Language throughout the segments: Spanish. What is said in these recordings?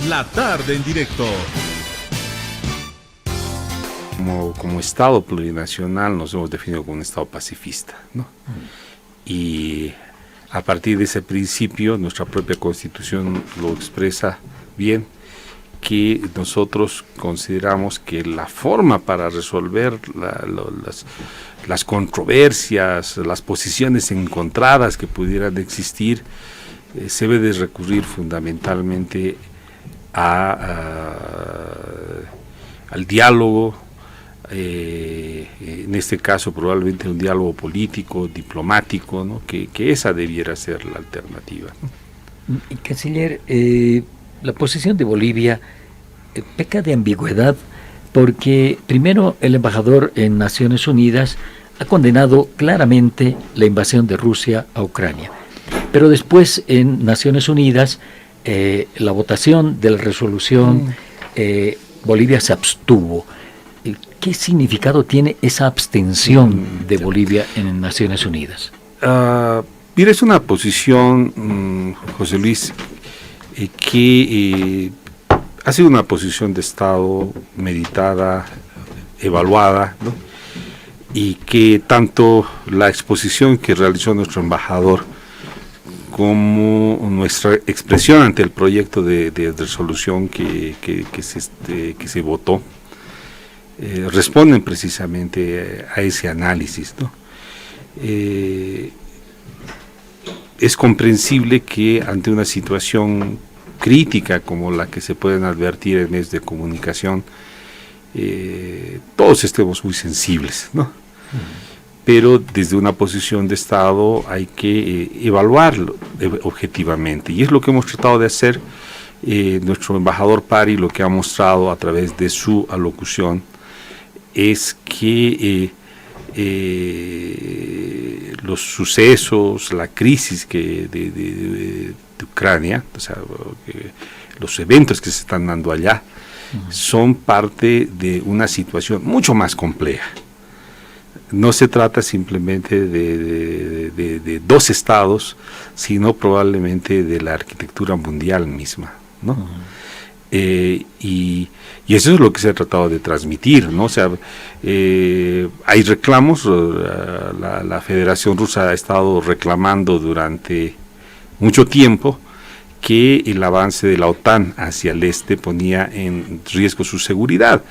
La tarde en directo. Como Estado plurinacional nos hemos definido como un Estado pacifista, ¿no? Y a partir de ese principio, nuestra propia Constitución lo expresa bien, que nosotros consideramos que la forma para resolver las controversias, las posiciones encontradas que pudieran existir, se debe de recurrir fundamentalmente al diálogo, en este caso probablemente un diálogo político, diplomático, ¿no? que esa debiera ser la alternativa, ¿no? Canciller, la posición de Bolivia peca de ambigüedad porque primero el embajador en Naciones Unidas ha condenado claramente la invasión de Rusia a Ucrania, pero después en Naciones Unidas la votación de la resolución Bolivia se abstuvo. ¿Qué significado tiene esa abstención de Bolivia en Naciones Unidas? Mira, es una posición, José Luis, que ha sido una posición de Estado meditada, evaluada, ¿no? Y que tanto la exposición que realizó nuestro embajador como nuestra expresión ante el proyecto de resolución que se votó, responden precisamente a ese análisis, ¿no? Es comprensible que ante una situación crítica como la que se pueden advertir en medios de comunicación, todos estemos muy sensibles, ¿no? Pero desde una posición de Estado hay que evaluarlo objetivamente, y es lo que hemos tratado de hacer. Nuestro embajador Pari lo que ha mostrado a través de su alocución es que los sucesos, la crisis de Ucrania, o sea, los eventos que se están dando allá, son parte de una situación mucho más compleja. No se trata simplemente de dos estados, sino probablemente de la arquitectura mundial misma, ¿no? Y eso es lo que se ha tratado de transmitir, ¿no? O sea, hay reclamos, la Federación Rusa ha estado reclamando durante mucho tiempo que el avance de la OTAN hacia el este ponía en riesgo su seguridad.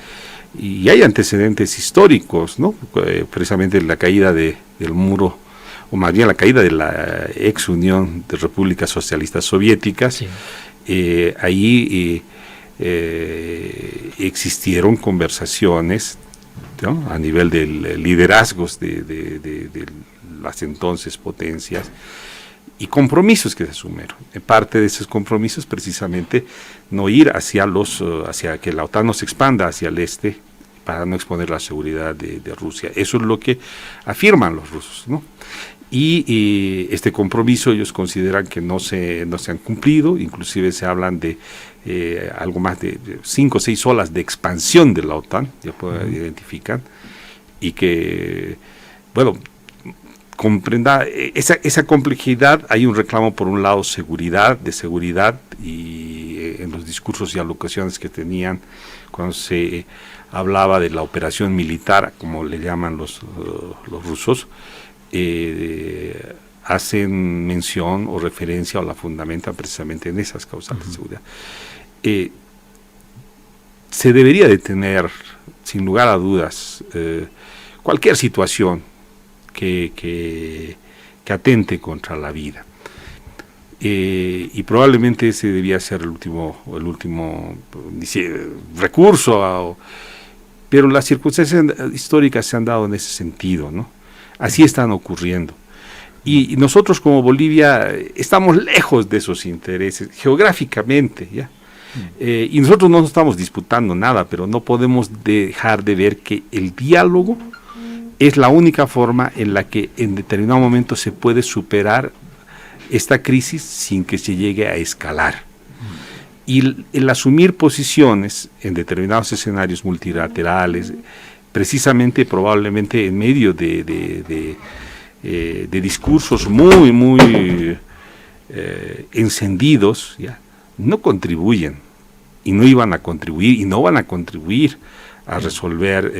Y hay antecedentes históricos, ¿no? Precisamente la caída del muro, o más bien la caída de la ex Unión de Repúblicas Socialistas Soviéticas. Sí. Ahí existieron conversaciones, ¿no? A nivel de liderazgos de las entonces potencias, y compromisos que se asumieron. En parte de esos compromisos, precisamente, no ir hacia que la OTAN no se expanda hacia el este para no exponer la seguridad de Rusia. Eso es lo que afirman los rusos, ¿no? Y este compromiso ellos consideran que no se han cumplido. Inclusive se hablan de algo más de 5 o 6 olas de expansión de la OTAN, ya identifican, y que, bueno, comprenda esa complejidad. Hay un reclamo por un lado de seguridad, y en los discursos y alocuciones que tenían cuando se hablaba de la operación militar, como le llaman los rusos, hacen mención o referencia o la fundamentan precisamente en esas causas de seguridad. Se debería de tener, sin lugar a dudas, cualquier situación que atente contra la vida. Y probablemente ese debía ser el último recurso, pero las circunstancias históricas se han dado en ese sentido, ¿no? Así están ocurriendo. Y nosotros como Bolivia estamos lejos de esos intereses, geográficamente, ¿ya? Y nosotros no nos estamos disputando nada, pero no podemos dejar de ver que el diálogo es la única forma en la que en determinado momento se puede superar esta crisis sin que se llegue a escalar. Y el asumir posiciones en determinados escenarios multilaterales, precisamente probablemente en medio de discursos muy encendidos, ¿ya?, no contribuyen y no iban a contribuir y no van a contribuir a resolver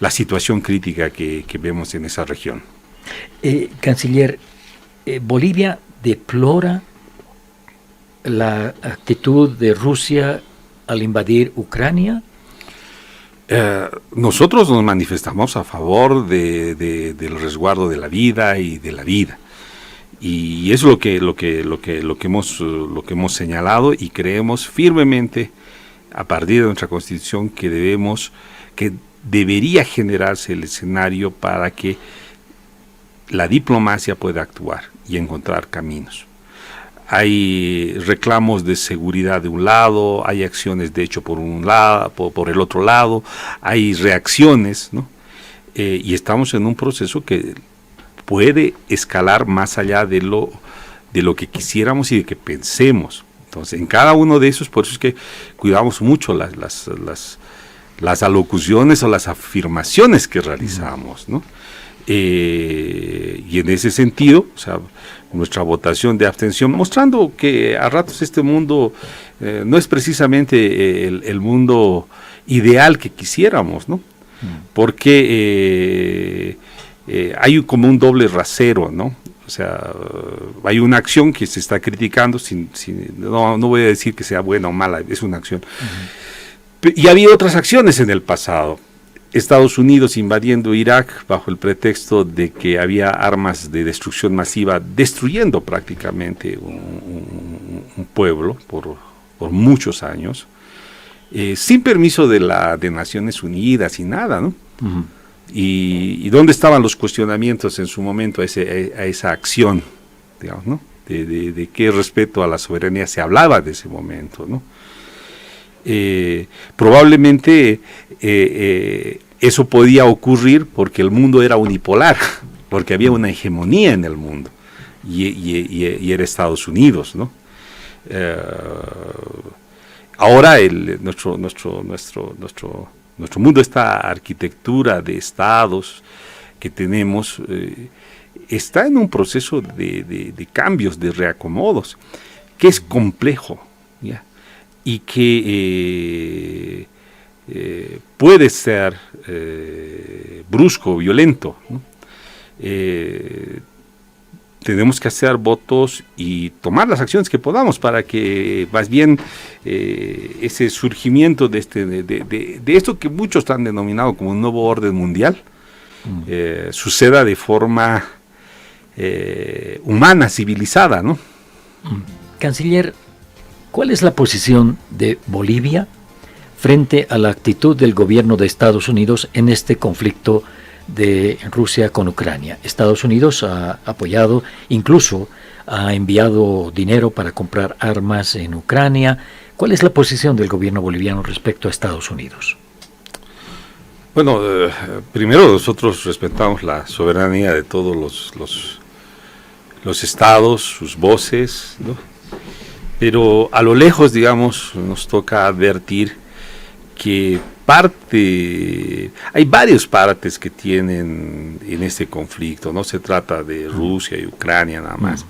la situación crítica que vemos en esa región. Canciller, Bolivia deplora la actitud de Rusia al invadir Ucrania. Nosotros nos manifestamos a favor del resguardo de la vida y de la vida. Y eso es lo que hemos señalado, y creemos firmemente, a partir de nuestra Constitución, que debería generarse el escenario para que la diplomacia pueda actuar y encontrar caminos. Hay reclamos de seguridad de un lado, hay acciones de hecho por un lado, por el otro lado, hay reacciones, ¿no? Y estamos en un proceso que puede escalar más allá de lo que quisiéramos y de que pensemos. Entonces, en cada uno de esos, por eso es que cuidamos mucho las alocuciones o las afirmaciones que realizamos, ¿no? Y en ese sentido, o sea, nuestra votación de abstención, mostrando que a ratos este mundo no es precisamente el mundo ideal que quisiéramos, ¿no? Porque hay como un doble rasero, ¿no? O sea, hay una acción que se está criticando, no voy a decir que sea buena o mala, es una acción. Y había otras acciones en el pasado. Estados Unidos invadiendo Irak bajo el pretexto de que había armas de destrucción masiva, destruyendo prácticamente un pueblo por muchos años, sin permiso de Naciones Unidas y nada, ¿no? Uh-huh. Y dónde estaban los cuestionamientos en su momento a esa acción, digamos, ¿no? De qué respeto a la soberanía se hablaba de ese momento, ¿no? Probablemente eso podía ocurrir porque el mundo era unipolar, porque había una hegemonía en el mundo y era Estados Unidos, ¿no? Ahora nuestro mundo, esta arquitectura de estados que tenemos, está en un proceso de cambios, de reacomodos, que es complejo, ¿ya? Y que puede ser brusco, violento, ¿no? Tenemos que hacer votos y tomar las acciones que podamos para que más bien ese surgimiento de esto que muchos han denominado como un nuevo orden mundial suceda de forma humana, civilizada, ¿no? Canciller, ¿cuál es la posición de Bolivia frente a la actitud del gobierno de Estados Unidos en este conflicto de Rusia con Ucrania? Estados Unidos ha apoyado, incluso ha enviado dinero para comprar armas en Ucrania. ¿Cuál es la posición del gobierno boliviano respecto a Estados Unidos? Bueno, primero nosotros respetamos la soberanía de todos los estados, sus voces, ¿no? Pero a lo lejos, digamos, nos toca advertir que hay varias partes que tienen en este conflicto, no se trata de Rusia y Ucrania nada más,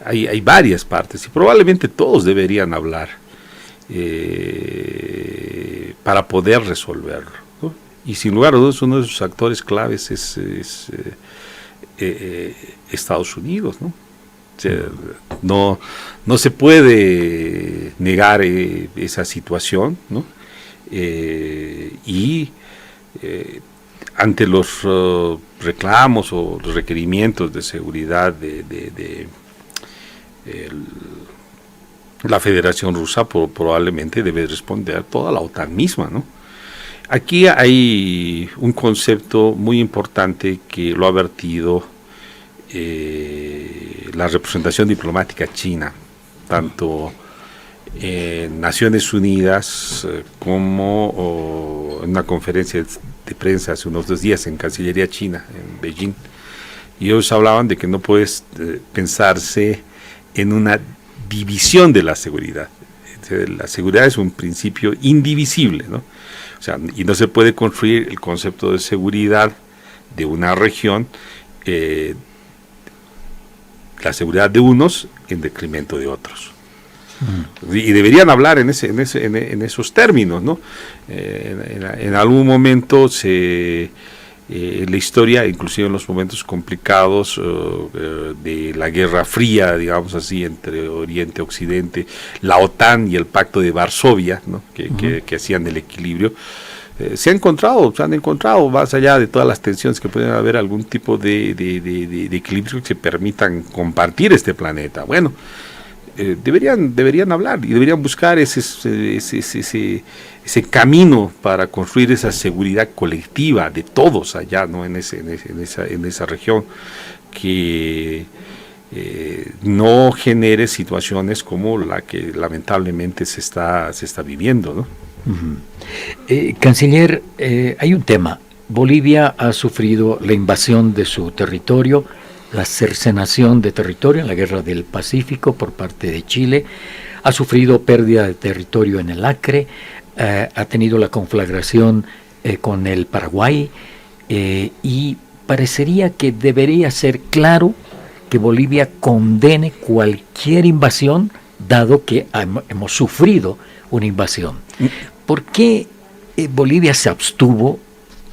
hay varias partes y probablemente todos deberían hablar para poder resolverlo, ¿no? Y sin lugar a dudas uno de sus actores claves es Estados Unidos, ¿no? O sea, no se puede negar esa situación, ¿no? Ante los reclamos o los requerimientos de seguridad de la Federación Rusa, probablemente debe responder toda la OTAN misma, ¿no? Aquí hay un concepto muy importante que lo ha vertido la representación diplomática china, tanto en Naciones Unidas como en una conferencia de prensa hace unos 2 días en Cancillería China, en Beijing, y ellos hablaban de que no puede pensarse en una división de la seguridad. La seguridad es un principio indivisible, ¿no? O sea, y no se puede construir el concepto de seguridad de una región, la seguridad de unos en detrimento de otros. Y deberían hablar en esos términos, ¿no? En algún momento en la historia, inclusive en los momentos complicados de la Guerra Fría, digamos así, entre Oriente y Occidente, la OTAN y el Pacto de Varsovia, ¿no? que hacían el equilibrio, se han encontrado, más allá de todas las tensiones que pueden haber, algún tipo de equilibrio que se permitan compartir este planeta. Bueno, deberían hablar y deberían buscar ese camino para construir esa seguridad colectiva de todos allá, ¿no? en esa región, que no genere situaciones como la que lamentablemente se está viviendo, ¿no? Canciller, hay un tema. Bolivia ha sufrido la invasión de su territorio, la cercenación de territorio en la Guerra del Pacífico por parte de Chile, ha sufrido pérdida de territorio en el Acre, ha tenido la conflagración con el Paraguay, y parecería que debería ser claro que Bolivia condene cualquier invasión, dado que hemos sufrido una invasión. ¿Por qué Bolivia se abstuvo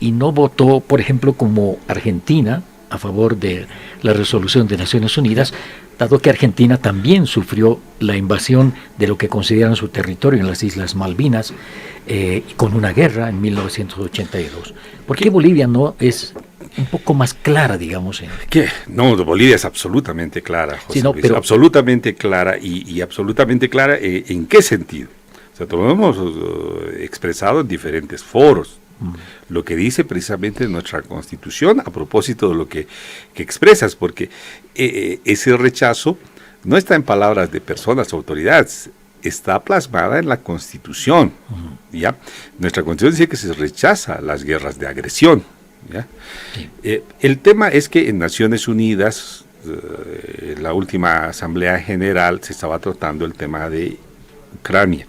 y no votó, por ejemplo, como Argentina, a favor de la resolución de Naciones Unidas, dado que Argentina también sufrió la invasión de lo que consideran su territorio en las Islas Malvinas, con una guerra en 1982? ¿Por qué Bolivia no es un poco más clara, digamos? No, Bolivia es absolutamente clara, José Sí, no, Luis, pero absolutamente clara, y absolutamente clara ¿en qué sentido? O sea, lo hemos expresado en diferentes foros. Lo que dice precisamente nuestra Constitución a propósito de lo que expresas, porque ese rechazo no está en palabras de personas, autoridades, está plasmada en la Constitución. ¿Ya? Nuestra Constitución dice que se rechaza las guerras de agresión. ¿Ya? Sí. El tema es que en Naciones Unidas, la última Asamblea General, se estaba tratando el tema de Ucrania.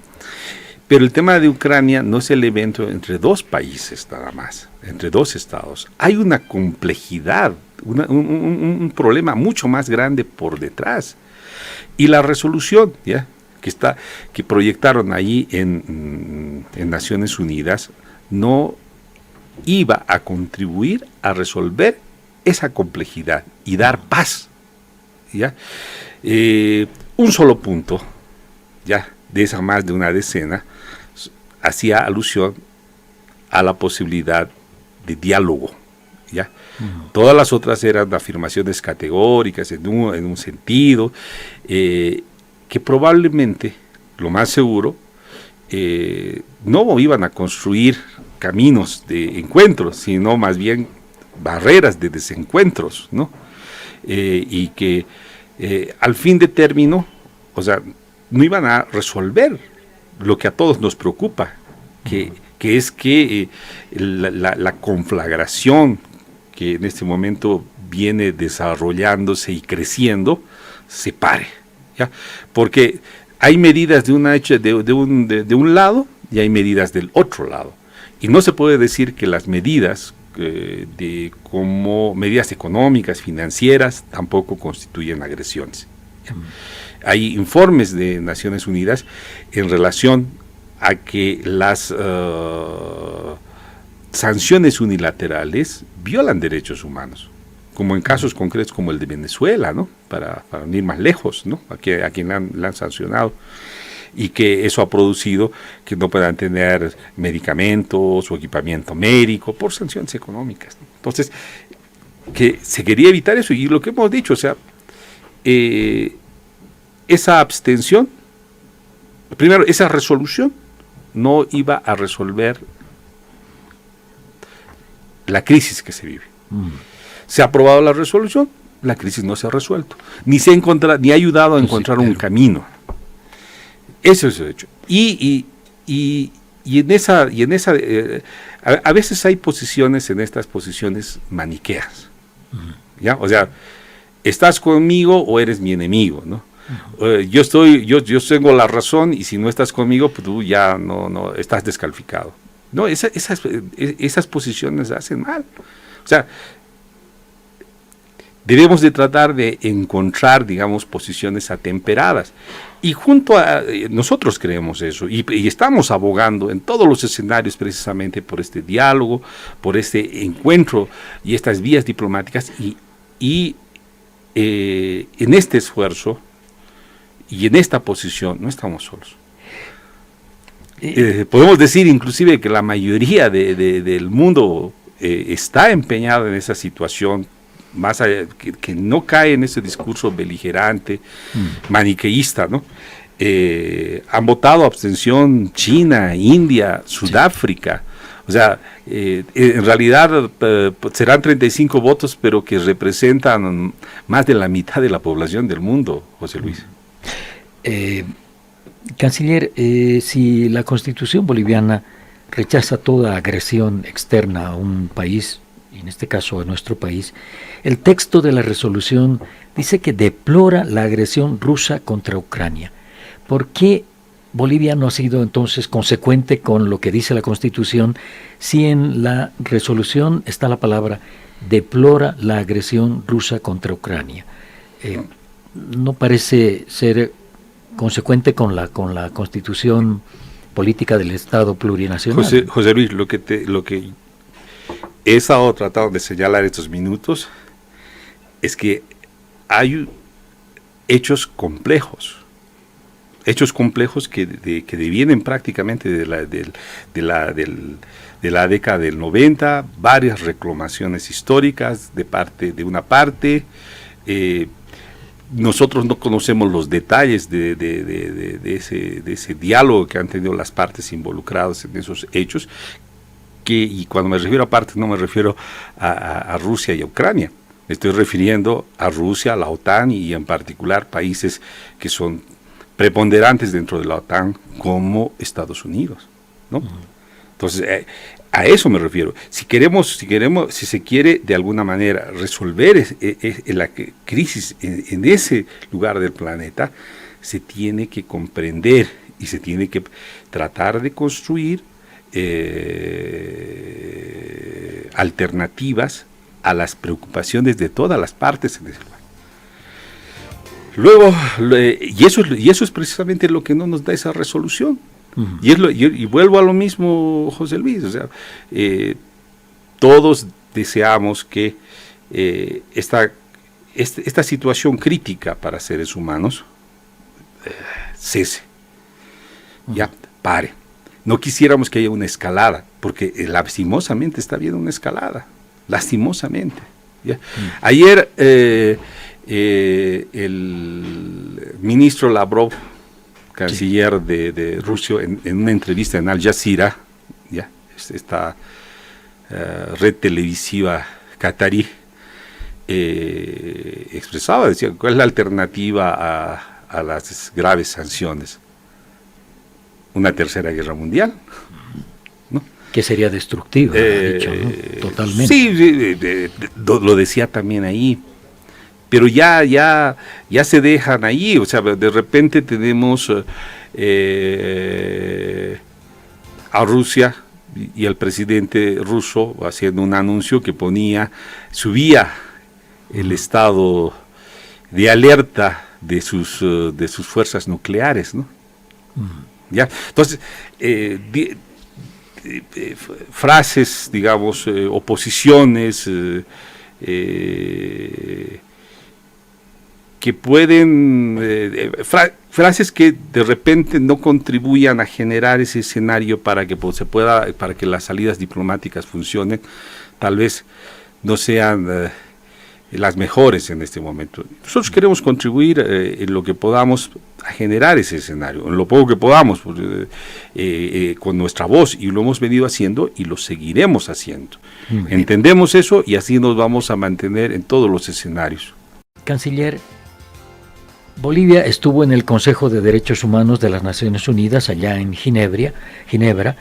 Pero el tema de Ucrania no es el evento entre dos países nada más, entre dos estados. Hay una complejidad, un problema mucho más grande por detrás. Y la resolución, ¿ya?, que proyectaron ahí en Naciones Unidas no iba a contribuir a resolver esa complejidad y dar paz. ¿Ya? Un solo punto, ya, de esa más de una decena, hacía alusión a la posibilidad de diálogo, ¿ya? Todas las otras eran afirmaciones categóricas en un sentido que probablemente, lo más seguro, no iban a construir caminos de encuentros, sino más bien barreras de desencuentros, ¿no? Y que al fin de término, o sea, no iban a resolver lo que a todos nos preocupa, que es que la conflagración que en este momento viene desarrollándose y creciendo, se pare, ¿ya? Porque hay medidas de un lado y hay medidas del otro lado. Y no se puede decir que las medidas como medidas económicas, financieras, tampoco constituyen agresiones. Hay informes de Naciones Unidas en relación a que las sanciones unilaterales violan derechos humanos, como en casos concretos como el de Venezuela, ¿no? Para no ir más lejos, ¿no? A quien la han sancionado, y que eso ha producido que no puedan tener medicamentos o equipamiento médico por sanciones económicas, ¿no? Entonces, que se quería evitar eso, y lo que hemos dicho, o sea, esa abstención, primero, esa resolución no iba a resolver la crisis que se vive. Se ha aprobado la resolución, la crisis no se ha resuelto, ni ha ayudado a encontrar un camino. Eso es el hecho. Y en esa a veces hay posiciones, en estas posiciones maniqueas, ¿ya? O sea, estás conmigo o eres mi enemigo, ¿no? Yo tengo la razón, y si no estás conmigo, pues tú ya no estás descalificado. No, esas posiciones hacen mal. O sea, debemos de tratar de encontrar, digamos, posiciones atemperadas. Y junto a nosotros creemos eso, y estamos abogando en todos los escenarios precisamente por este diálogo, por este encuentro y estas vías diplomáticas, y en este esfuerzo y en esta posición no estamos solos. Podemos decir inclusive que la mayoría del mundo está empeñado en esa situación, más allá, que no cae en ese discurso beligerante, maniqueísta, ¿no? Han votado abstención China, India, Sudáfrica. O sea, en realidad serán 35 votos, pero que representan más de la mitad de la población del mundo, José Luis. Canciller, si la Constitución boliviana rechaza toda agresión externa a un país, en este caso a nuestro país, el texto de la resolución dice que deplora la agresión rusa contra Ucrania. ¿Por qué Bolivia no ha sido entonces consecuente con lo que dice la Constitución si en la resolución está la palabra deplora la agresión rusa contra Ucrania? ¿No parece ser consecuente con la Constitución política del Estado plurinacional? José Luis, lo que he estado tratando de señalar estos minutos es que hay hechos complejos que devienen prácticamente de la década del 90, varias reclamaciones históricas de una parte. Nosotros no conocemos los detalles de ese diálogo que han tenido las partes involucradas en esos hechos, y cuando me refiero a partes no me refiero a Rusia y a Ucrania, me estoy refiriendo a Rusia, a la OTAN y en particular países que son preponderantes dentro de la OTAN como Estados Unidos, ¿no? Entonces, a eso me refiero. Si se quiere de alguna manera resolver la crisis en ese lugar del planeta, se tiene que comprender y se tiene que tratar de construir alternativas a las preocupaciones de todas las partes en ese lugar. Luego, y eso es precisamente lo que no nos da esa resolución. Y vuelvo a lo mismo, José Luis, o sea, todos deseamos que esta situación crítica para seres humanos cese, ya pare. No quisiéramos que haya una escalada, porque lastimosamente está habiendo una escalada, lastimosamente. ¿Ya? Ayer el ministro Lavrov, canciller de Rusia, en una entrevista en Al Jazeera, ¿ya? Esta red televisiva catarí, expresaba, decía, ¿cuál es la alternativa a las graves sanciones? Una tercera guerra mundial, ¿no? Que sería destructiva, ha dicho, ¿no? Totalmente. Sí, lo decía también ahí. Pero ya se dejan ahí, o sea, de repente tenemos a Rusia y al presidente ruso haciendo un anuncio que subía el estado de alerta de sus fuerzas nucleares, ¿no? ¿Ya? Entonces, frases, digamos, oposiciones, que pueden, frases que de repente no contribuyan a generar ese escenario para que para que las salidas diplomáticas funcionen, tal vez no sean las mejores en este momento. Nosotros queremos contribuir en lo que podamos a generar ese escenario, en lo poco que podamos, con nuestra voz, y lo hemos venido haciendo y lo seguiremos haciendo. Entendemos eso y así nos vamos a mantener en todos los escenarios. Canciller, Bolivia estuvo en el Consejo de Derechos Humanos de las Naciones Unidas, allá en Ginebra,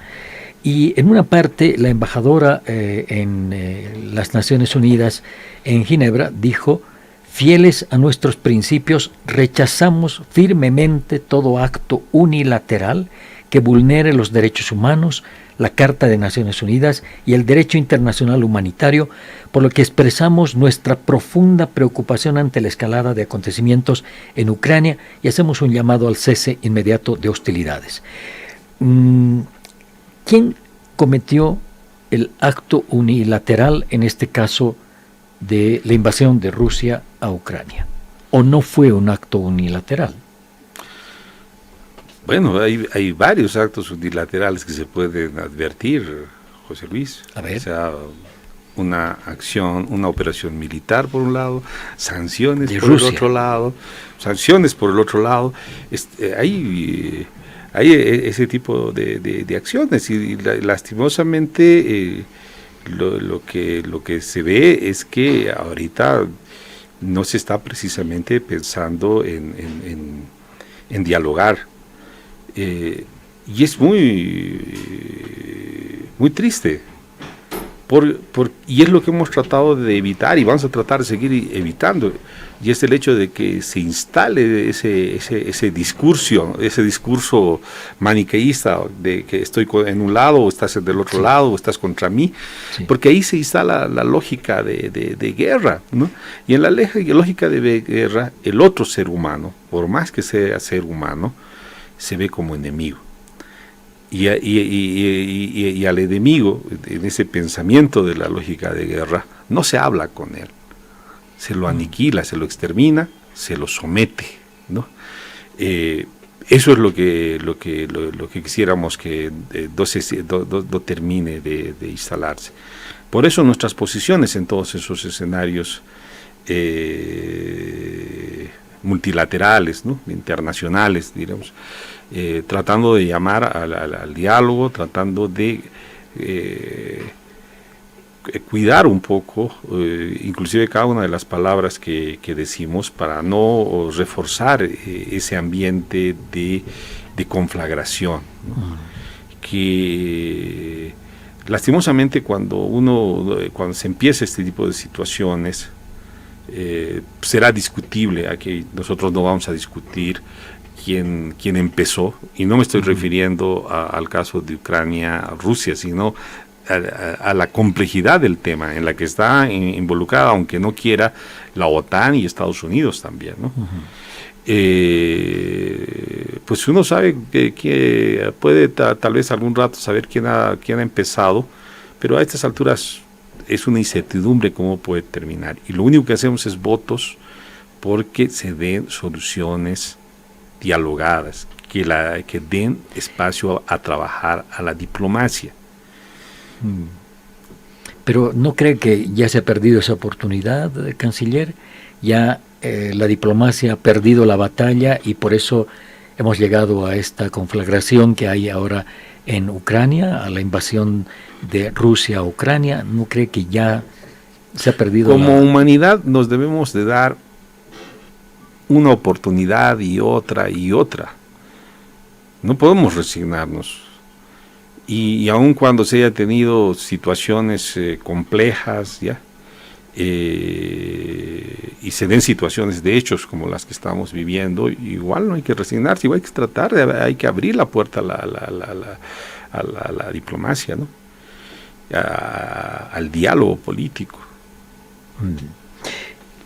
y en una parte la embajadora en las Naciones Unidas en Ginebra dijo: fieles a nuestros principios, rechazamos firmemente todo acto unilateral que vulnere los derechos humanos, la Carta de Naciones Unidas y el derecho internacional humanitario, por lo que expresamos nuestra profunda preocupación ante la escalada de acontecimientos en Ucrania y hacemos un llamado al cese inmediato de hostilidades. ¿Quién cometió el acto unilateral en este caso de la invasión de Rusia a Ucrania? ¿O no fue un acto unilateral? Bueno, hay varios actos unilaterales que se pueden advertir, José Luis. A ver. O sea, una acción, una operación militar por un lado, sanciones de por Rusia. el otro lado, hay ese tipo de acciones y lastimosamente lo que se ve es que ahorita no se está precisamente pensando en dialogar. Y es muy triste, y es lo que hemos tratado de evitar y vamos a tratar de seguir evitando, y es el hecho de que se instale ese discurso maniqueísta de que estoy en un lado o estás del otro lado o estás contra mí, porque ahí se instala la lógica de guerra, ¿no? Y en la lógica de guerra, el otro ser humano, por más que sea ser humano, se ve como enemigo. Y al enemigo, en ese pensamiento de la lógica de guerra, no se habla con él. Se lo aniquila, se lo extermina, se lo somete, ¿no? Eso es lo que quisiéramos que no termine de instalarse. Por eso nuestras posiciones en todos esos escenarios multilaterales, ¿no? Internacionales, diremos, tratando de llamar al diálogo, tratando de cuidar un poco, inclusive cada una de las palabras que decimos para no reforzar ese ambiente de conflagración, ¿no? Que lastimosamente cuando se empieza este tipo de situaciones, será discutible. Aquí nosotros no vamos a discutir quién empezó, y no me estoy refiriendo al caso de Ucrania, Rusia, sino a la complejidad del tema en la que está involucrada, aunque no quiera, la OTAN y Estados Unidos también, ¿no? Pues uno sabe que puede tal vez algún rato saber quién ha empezado, pero a estas alturas es una incertidumbre cómo puede terminar, y lo único que hacemos es votos porque se den soluciones dialogadas, que den espacio a trabajar a la diplomacia. Pero ¿no cree que ya se ha perdido esa oportunidad, canciller? Ya la diplomacia ha perdido la batalla y por eso hemos llegado a esta conflagración que hay ahora en Ucrania, a la invasión de Rusia a Ucrania. ¿No cree que ya se ha perdido? Como humanidad nos debemos de dar una oportunidad y otra y otra. No podemos resignarnos. Y aun cuando se haya tenido situaciones complejas, ¿ya? Y se den situaciones de hechos como las que estamos viviendo, igual no hay que resignarse, igual hay que hay que abrir la puerta a la diplomacia, ¿no? Al diálogo político.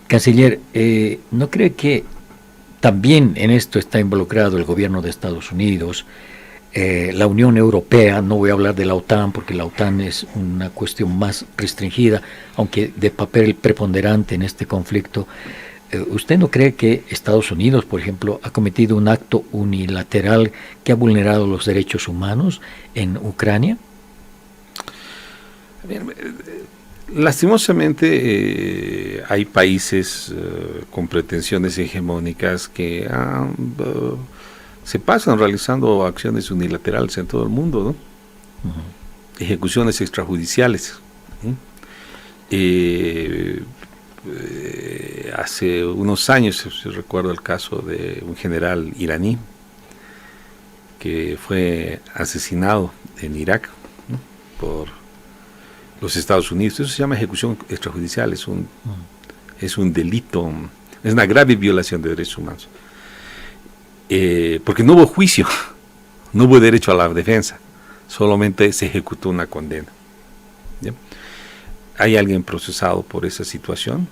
Canciller, ¿no cree que también en esto está involucrado el gobierno de Estados Unidos, la Unión Europea? No voy a hablar de la OTAN porque la OTAN es una cuestión más restringida, aunque de papel preponderante en este conflicto. ¿Usted no cree que Estados Unidos, por ejemplo, ha cometido un acto unilateral que ha vulnerado los derechos humanos en Ucrania? Lastimosamente hay países con pretensiones hegemónicas que se pasan realizando acciones unilaterales en todo el mundo, ¿no? Ejecuciones extrajudiciales. Hace unos años, recuerdo el caso de un general iraní que fue asesinado en Irak, ¿no? por los Estados Unidos. Eso se llama ejecución extrajudicial, es un delito, es una grave violación de derechos humanos. Porque no hubo juicio, No hubo derecho a la defensa, solamente se ejecutó una condena. ¿Ya? ¿Hay alguien procesado por esa situación?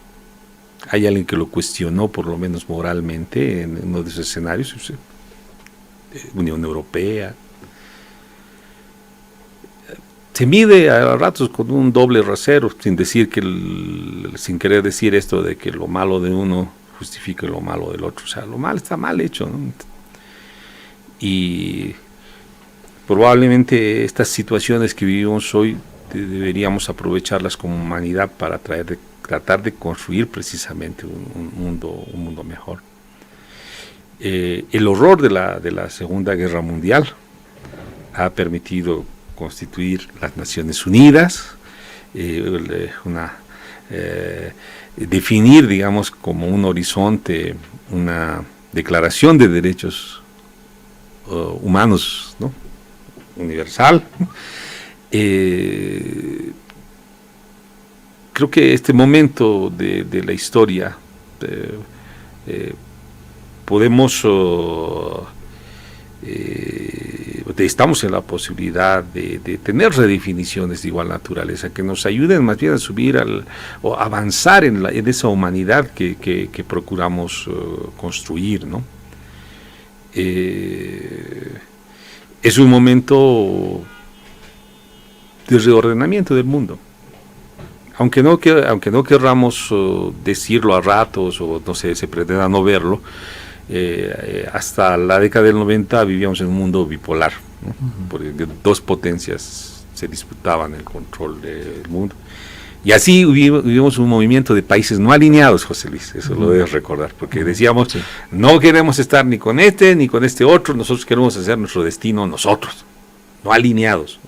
¿Hay alguien que lo cuestionó, por lo menos moralmente, en uno de esos escenarios? Unión Europea. Se mide a ratos con un doble rasero, sin querer decir esto de que lo malo de uno justifique lo malo del otro. O sea, lo mal está mal hecho, ¿no? Y probablemente estas situaciones que vivimos hoy deberíamos aprovecharlas como humanidad para tratar de construir precisamente un mundo mejor. El horror de la Segunda Guerra Mundial ha permitido constituir las Naciones Unidas, definir, digamos, como un horizonte, una declaración de derechos humanos, ¿no? Universal. Creo que este momento de la historia podemos, estamos en la posibilidad de tener redefiniciones de igual naturaleza que nos ayuden más bien a subir o avanzar en esa humanidad que procuramos construir, ¿no? Es un momento de reordenamiento del mundo. Aunque no querramos decirlo a ratos, o no sé, se pretenda no verlo, hasta la década del 90 vivíamos en un mundo bipolar, ¿no? Porque dos potencias se disputaban el control del mundo. Y así vivimos un movimiento de países no alineados, José Luis, eso lo debes recordar, porque decíamos, no queremos estar ni con este otro, nosotros queremos hacer nuestro destino nosotros, no alineados.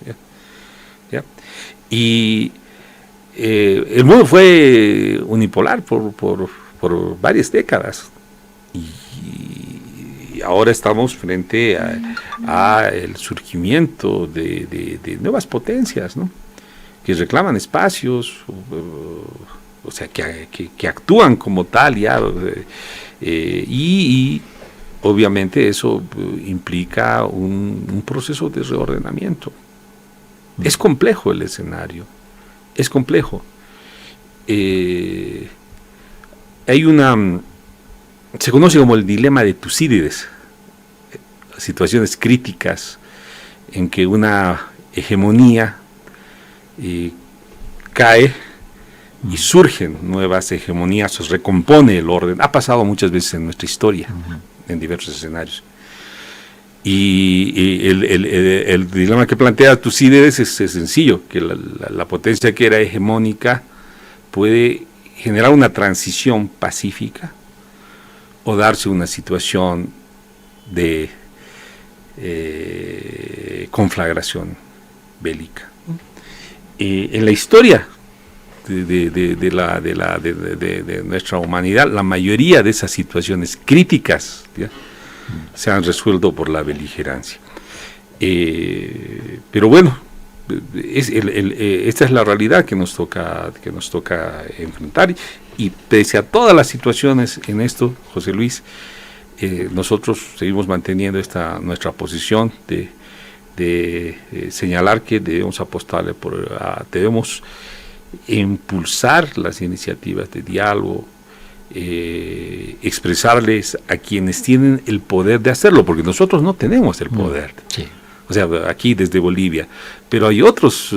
¿Ya? Y el mundo fue unipolar por varias décadas, y ahora estamos frente a el surgimiento de nuevas potencias, ¿no? Que reclaman espacios, o sea, que actúan como tal ya, y obviamente eso implica un proceso de reordenamiento. Es complejo el escenario, es complejo. Se conoce como el dilema de Tucídides, situaciones críticas en que una hegemonía cae y surgen nuevas hegemonías, se recompone el orden. Ha pasado muchas veces en nuestra historia, en diversos escenarios. Y el dilema que plantea Tucídides es sencillo, que la potencia que era hegemónica puede generar una transición pacífica o darse una situación de conflagración bélica. En la historia de nuestra humanidad, la mayoría de esas situaciones críticas, ¿ya?, se han resuelto por la beligerancia. Pero bueno, esta es la realidad que nos toca enfrentar, y pese a todas las situaciones en esto, José Luis, nosotros seguimos manteniendo nuestra posición de señalar que debemos apostarle debemos impulsar las iniciativas de diálogo, expresarles a quienes tienen el poder de hacerlo, porque nosotros no tenemos el poder. Sí. O sea, aquí desde Bolivia, pero hay otros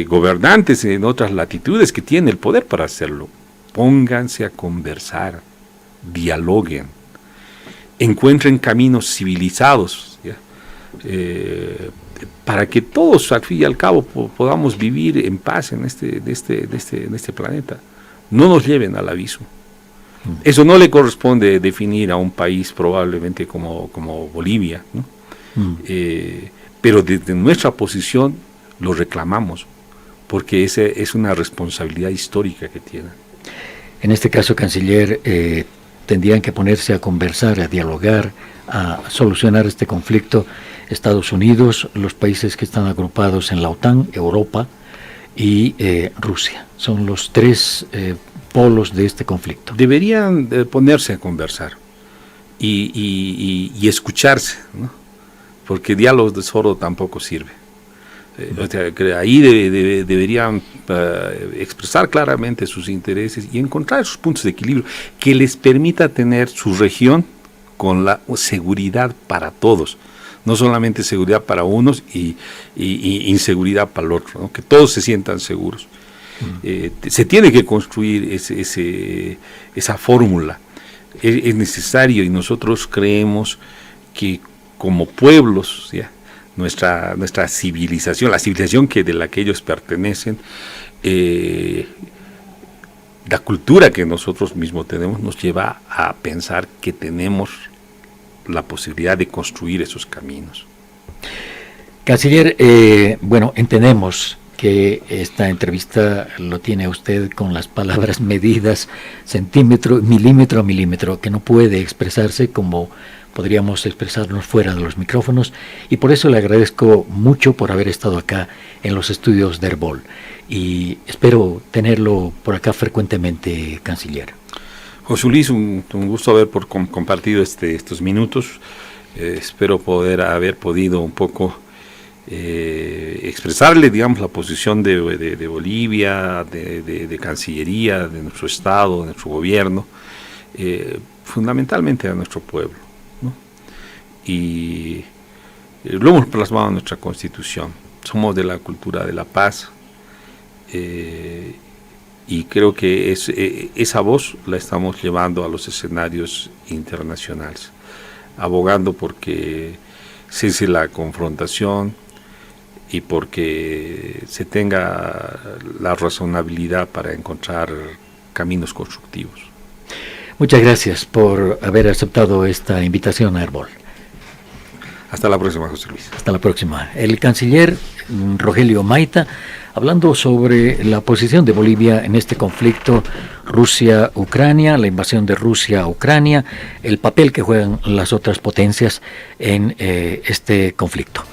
gobernantes en otras latitudes que tienen el poder para hacerlo. Pónganse a conversar, dialoguen, encuentren caminos civilizados, ¿ya?, para que todos, al fin y al cabo, podamos vivir en paz en este planeta. No nos lleven al abismo. Eso no le corresponde definir a un país probablemente como Bolivia, ¿no? Pero desde nuestra posición lo reclamamos, porque esa es una responsabilidad histórica que tienen. En este caso, canciller, tendrían que ponerse a conversar, a dialogar, a solucionar este conflicto Estados Unidos, los países que están agrupados en la OTAN, Europa y Rusia. Son los tres polos de este conflicto. Deberían ponerse a conversar y escucharse, ¿no? porque diálogos de sordo tampoco sirve. O sea, que ahí deberían expresar claramente sus intereses y encontrar esos puntos de equilibrio que les permita tener su región con la seguridad para todos, no solamente seguridad para unos y inseguridad para el otro, ¿no? Que todos se sientan seguros. Se tiene que construir esa fórmula, es necesario, y nosotros creemos que como pueblos, ¿ya?, nuestra civilización, la civilización de la que ellos pertenecen, la cultura que nosotros mismos tenemos, nos lleva a pensar que tenemos la posibilidad de construir esos caminos. Canciller, bueno, entendemos que esta entrevista lo tiene usted con las palabras medidas centímetro, milímetro a milímetro, que no puede expresarse como podríamos expresarnos fuera de los micrófonos, y por eso le agradezco mucho por haber estado acá en los estudios de Herbol, y espero tenerlo por acá frecuentemente, canciller. José Luis, un gusto haber compartido estos minutos. Espero haber podido un poco expresarle, digamos, la posición de Bolivia, de Cancillería, de nuestro Estado, de nuestro gobierno, fundamentalmente a nuestro pueblo, ¿no? Y lo hemos plasmado en nuestra Constitución. Somos de la cultura de la paz, y creo que esa voz la estamos llevando a los escenarios internacionales, abogando porque cese la confrontación y porque se tenga la razonabilidad para encontrar caminos constructivos. Muchas gracias por haber aceptado esta invitación a Herbol. Hasta la próxima, José Luis. Hasta la próxima. El canciller Rogelio Mayta, hablando sobre la posición de Bolivia en este conflicto Rusia-Ucrania, la invasión de Rusia a Ucrania, el papel que juegan las otras potencias en este conflicto.